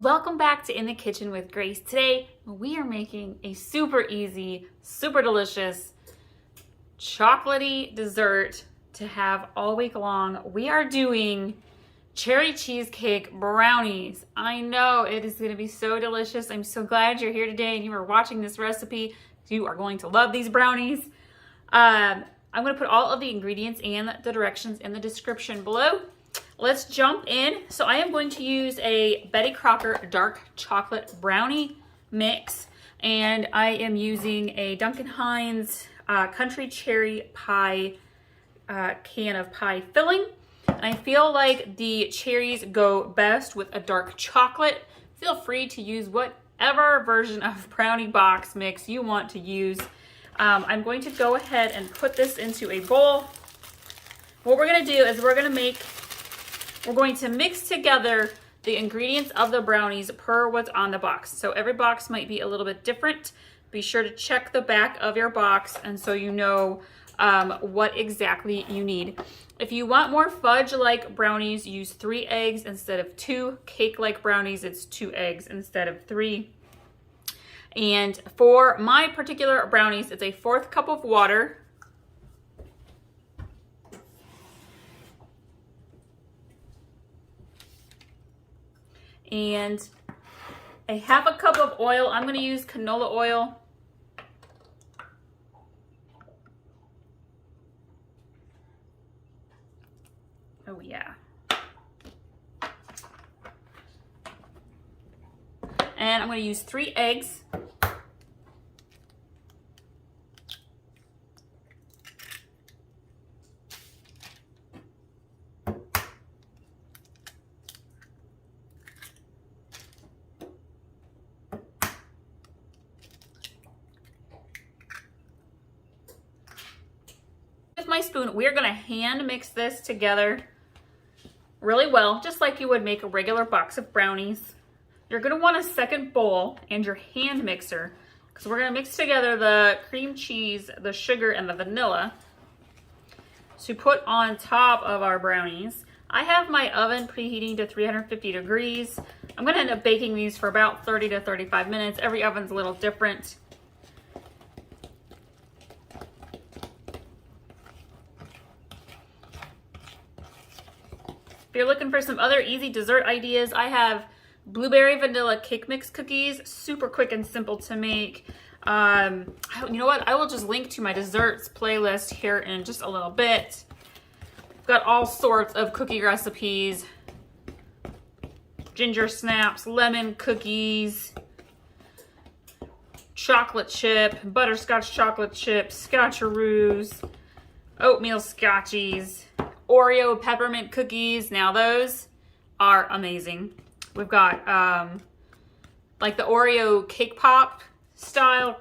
Welcome back to In the Kitchen with Grace. Today we are making a super easy, super delicious chocolatey dessert to have all week long. We are doing cherry cheesecake brownies. I know it is going to be so delicious. I'm so glad you're here today and you are watching this recipe. You are going to love these brownies. I'm going to put all of the ingredients and the directions in the description below. Let's jump in. So I am going to use a Betty Crocker dark chocolate brownie mix, and I am using a Duncan Hines country cherry pie can of pie filling. And I feel like the cherries go best with a dark chocolate. Feel free to use whatever version of brownie box mix you want to use. I'm going to go ahead and put this into a bowl. What we're going to do is we're going to mix together the ingredients of the brownies per what's on the box. So every box might be a little bit different. Be sure to check the back of your box and so you know what exactly you need. If you want more fudge-like brownies, use 3 eggs instead of 2. Cake-like brownies, it's 2 eggs instead of 3. And for my particular brownies, it's a 1/4 cup of water, and a 1/2 cup of oil. I'm going to use canola oil. Oh yeah. And I'm going to use 3 eggs. With my spoon, we're going to hand mix this together really well, just like you would make a regular box of brownies. You're going to want a second bowl and your hand mixer, because we're going to mix together the cream cheese, the sugar, and the vanilla to put on top of our brownies. I have my oven preheating to 350 degrees. I'm going to end up baking these for about 30 to 35 minutes. Every oven's a little different. If you're looking for some other easy dessert ideas, I have blueberry vanilla cake mix cookies. Super quick and simple to make. You know what? I will just link to my desserts playlist here in just a little bit. I've got all sorts of cookie recipes. Ginger snaps, lemon cookies, chocolate chip, butterscotch chocolate chip, scotcheroos, oatmeal scotchies, Oreo peppermint cookies. Now those are amazing. We've got like the Oreo cake pop style.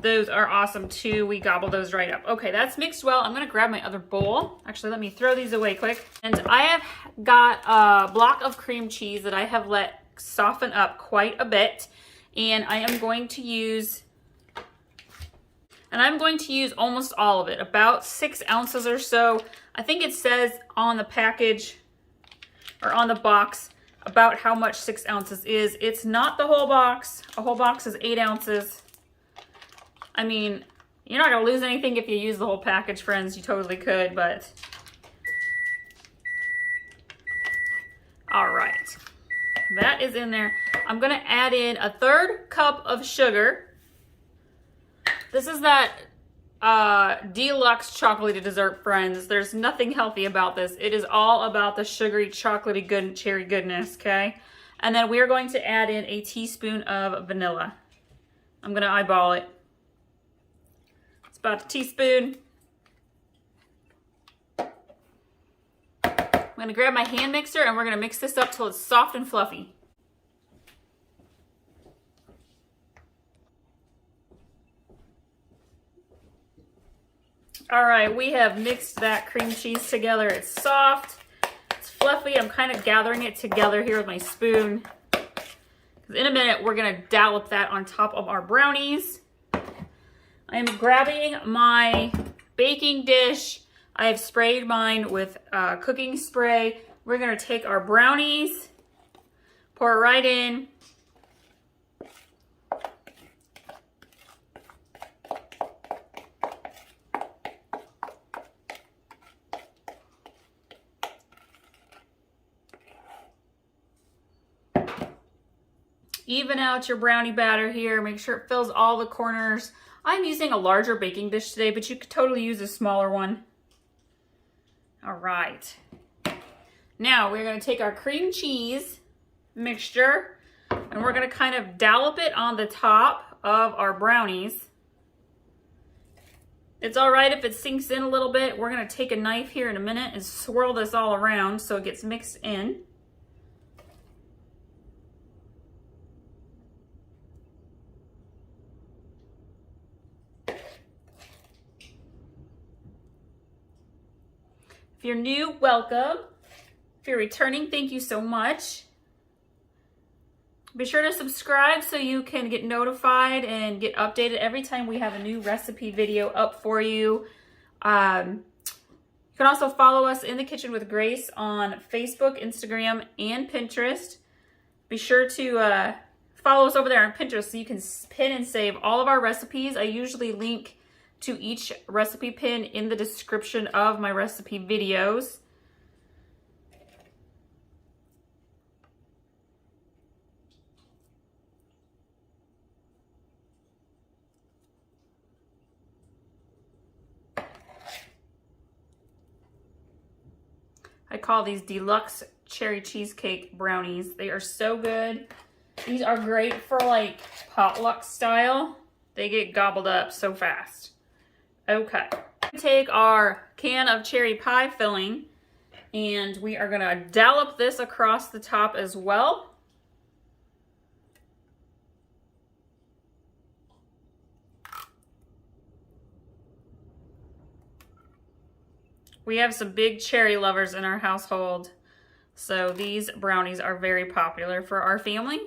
Those are awesome too. We gobble those right up. Okay, that's mixed well. I'm gonna grab my other bowl. Actually, let me throw these away quick. And I have got a block of cream cheese that I have let soften up quite a bit. And I'm going to use almost all of it, about 6 ounces or so. I think it says on the package or on the box about how much 6 ounces is. It's not the whole box. A whole box is 8 ounces. I mean, you're not gonna lose anything if you use the whole package, friends. You totally could, but. All right, that is in there. I'm gonna add in a 1/3 cup of sugar. This is that deluxe chocolatey dessert, friends. There's nothing healthy about this. It is all about the sugary, chocolatey, good cherry goodness, okay? And then we're going to add in a teaspoon of vanilla. I'm gonna eyeball it. It's about a teaspoon. I'm gonna grab my hand mixer and we're gonna mix this up till it's soft and fluffy. All right, we have mixed that cream cheese together. It's soft, it's fluffy. I'm kind of gathering it together here with my spoon. In a minute, we're gonna dollop that on top of our brownies. I am grabbing my baking dish. I have sprayed mine with cooking spray. We're gonna take our brownies. Pour it right in. Even out your brownie batter here. Make sure it fills all the corners. I'm using a larger baking dish today, but you could totally use a smaller one. All right. Now we're going to take our cream cheese mixture and we're going to kind of dollop it on the top of our brownies. It's all right if it sinks in a little bit. We're going to take a knife here in a minute and swirl this all around so it gets mixed in. If you're new, welcome. If you're returning, thank you so much. Be sure to subscribe so you can get notified and get updated every time we have a new recipe video up for you. You can also follow us in the Kitchen with Grace on Facebook, Instagram, and Pinterest. Be sure to follow us over there on Pinterest so you can pin and save all of our recipes. I usually link to each recipe pin in the description of my recipe videos. I call these deluxe cherry cheesecake brownies. They are so good. These are great for like potluck style. They get gobbled up so fast. Okay, take our can of cherry pie filling and we are gonna dollop this across the top as well. We have some big cherry lovers in our household, so these brownies are very popular for our family.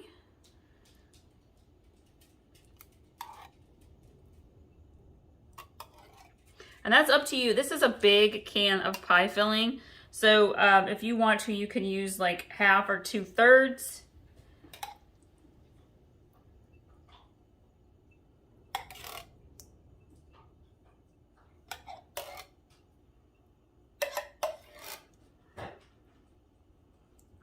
And that's up to you. This is a big can of pie filling. So if you want to, you can use like half or 2/3.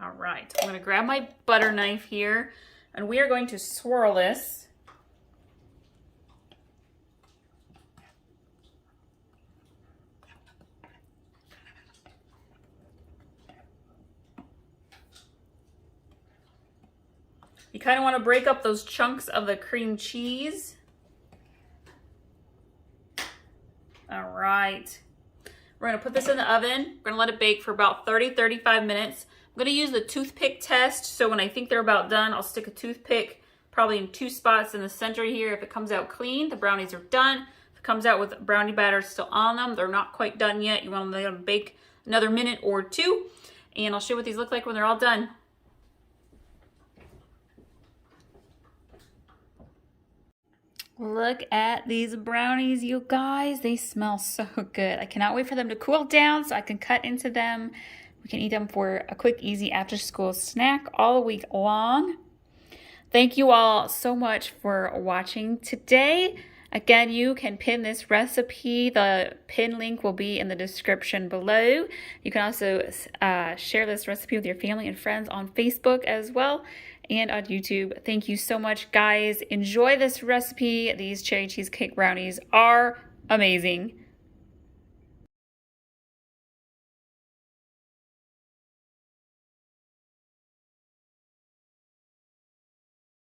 All right, I'm gonna grab my butter knife here and we are going to swirl this. You kind of want to break up those chunks of the cream cheese. All right. We're going to put this in the oven. We're going to let it bake for about 30-35 minutes. I'm going to use the toothpick test. So when I think they're about done, I'll stick a toothpick probably in 2 spots in the center here. If it comes out clean, the brownies are done. If it comes out with brownie batter still on them, they're not quite done yet. You want to let them bake another minute or 2. And I'll show you what these look like when they're all done. Look at these brownies, you guys. They smell so good. I cannot wait for them to cool down so I can cut into them. We can eat them for a quick, easy after-school snack all week long. Thank you all so much for watching today. Again, you can pin this recipe. The pin link will be in the description below. You can also share this recipe with your family and friends on Facebook as well and on YouTube. Thank you so much, guys. Enjoy this recipe. These cherry cheesecake brownies are amazing.